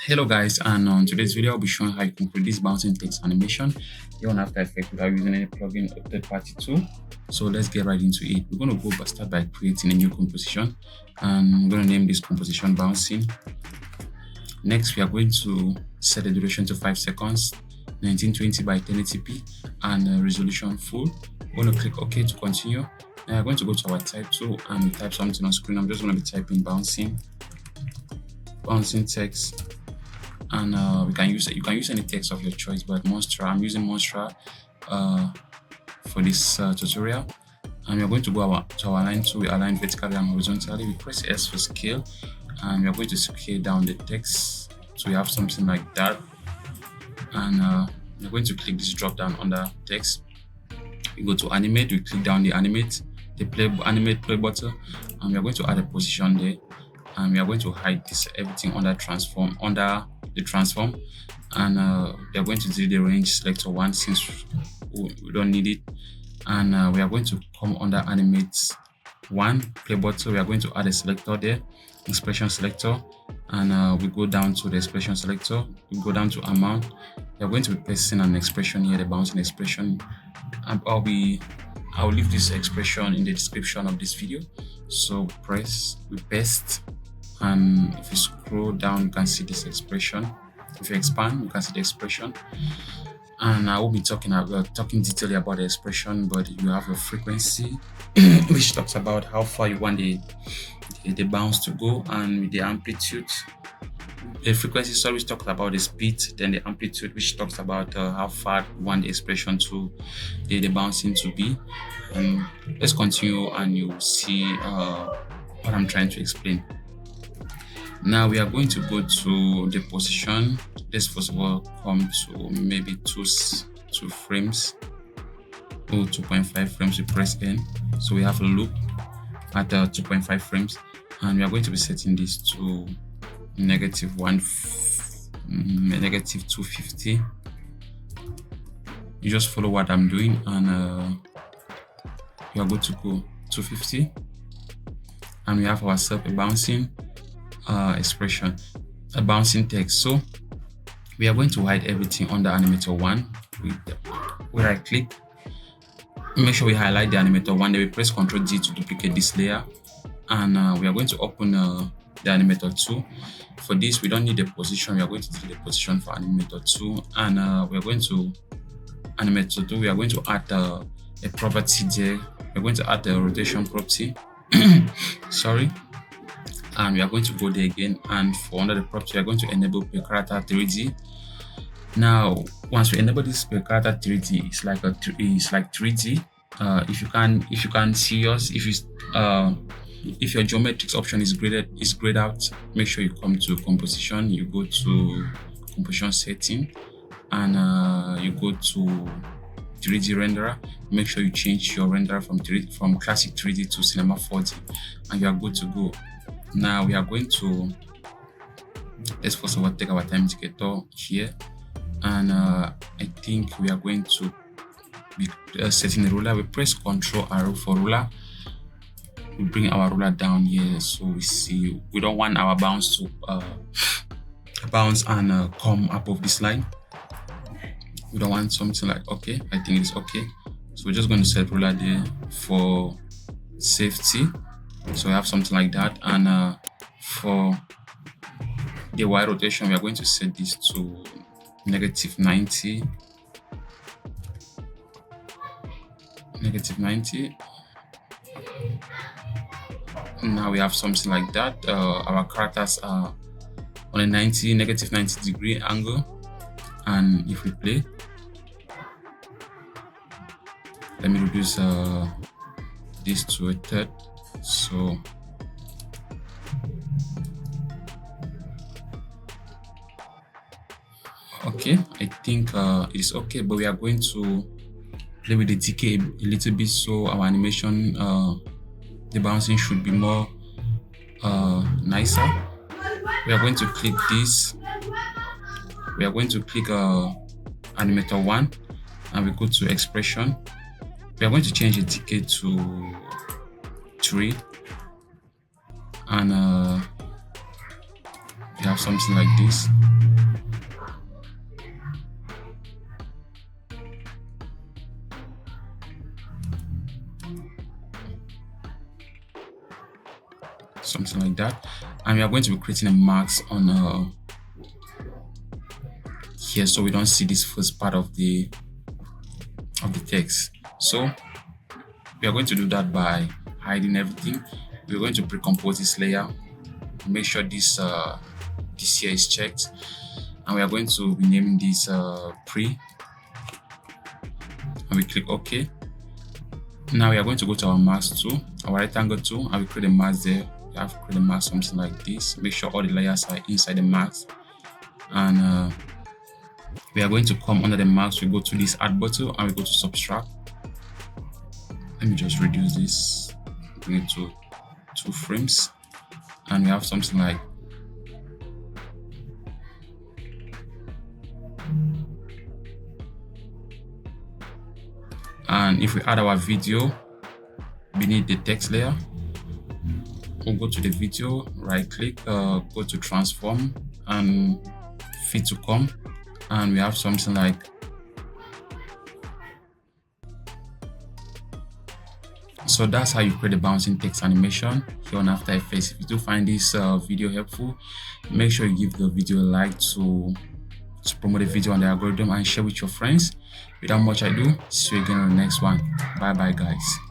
Hello guys, and on today's video I'll be showing how you can create this bouncing text animation here on After Effects without using any plugin or third-party tool. So let's get right into it. We're going to start by creating a new composition, and we're going to name this composition bouncing. Next, we are going to set the duration to 5 seconds, 1920 by 1080p, and resolution full. We're going to click OK to continue. Now we're going to go to our type tool and type something on screen. I'm just going to be typing bouncing text. And you can use any text of your choice, but I'm using Monstra for this tutorial. And we're going to go to our line tool. We align vertically and horizontally. We press S for scale, and we're going to scale down the text so we have something like that. And we're going to click this drop down under text. We go to animate. We click down the animate play button, and we are going to add a position there. And we are going to hide everything under the transform, and we are going to delete the range selector 1 since we don't need it. And we are going to come under animate 1 play button. We are going to add a selector there, expression selector, and we go down to the expression selector. We go down to amount. We are going to be pasting an expression here, the bouncing expression. I'll leave this expression in the description of this video. So we paste. And if you scroll down, you can see this expression. If you expand, you can see the expression. And I will be talking detailedly about the expression, but you have a frequency which talks about how far you want the bounce to go, and with the amplitude. The frequency which talks about the speed, then the amplitude which talks about how far you want the expression to the bouncing to be. And let's continue, and you'll see what I'm trying to explain. Now we are going to go to the position. Let's first of all come to maybe two frames or 2.5 frames. We press N, so we have a loop at 2.5 frames, and we are going to be setting this to negative 250. You just follow what I'm doing, and you are good to go. 250, and we have ourselves a bouncing expression, a bouncing text. So we are going to hide everything under animator 1 with right click. Make sure we highlight the animator 1. Then we press Ctrl G to duplicate this layer, and we are going to open the animator 2. For this, we don't need the position. We are going to delete the position for animator 2, and we are going to animator 2. We are going to add a property there. We're going to add the rotation property. Sorry. And we are going to go there again, and for under the property we are going to enable per character 3D. Now once we enable this per character 3D, it's like 3D. If you can see yours, if your geometrics option is grayed out, make sure you come to composition. You go to composition setting, and you go to 3D renderer. Make sure you change your renderer from classic 3D to cinema 4D, and you are good to go. Now we are going to, let's first of all take our time indicator here, and I think we are going to be setting the ruler. We press Ctrl arrow for ruler. We bring our ruler down here, so we don't want our bounce to bounce and come above this line. We don't want something like, okay, I think it's okay. So we're just going to set ruler there for safety. So we have something like that, and for the Y rotation, we are going to set this to negative 90. Now we have something like that. Our characters are on a negative 90 degree angle, and if we play, let me reduce this to a third. So okay, I think it's okay, but we are going to play with the decay a little bit, so our animation, the bouncing should be more nicer. We are going to click this. We are going to click animator 1, and we go to expression. We are going to change the decay to 3, and we have something like this. something like that. And we are going to be creating a mask on here, so we don't see this first part of the text. So we are going to do that by hiding everything. We're going to pre-compose this layer, make sure this here is checked, and we are going to be naming this pre, and we click OK. Now we are going to go to our mask tool, our rectangle tool, and we create a mask there. We have to create a mask something like this. Make sure all the layers are inside the mask, and we are going to come under the mask. We go to this add button and we go to subtract. Let me just reduce this, bring it to 2 frames, and we have something like and if we add our video beneath the text layer, we'll go to the video, right click, go to transform and fit to come, and we have something like so. That's how you create a bouncing text animation here on After Effects. If you do find this video helpful, make sure you give the video a like to promote the video on the algorithm and share with your friends. Without much ado, see you again on the next one. Bye bye guys.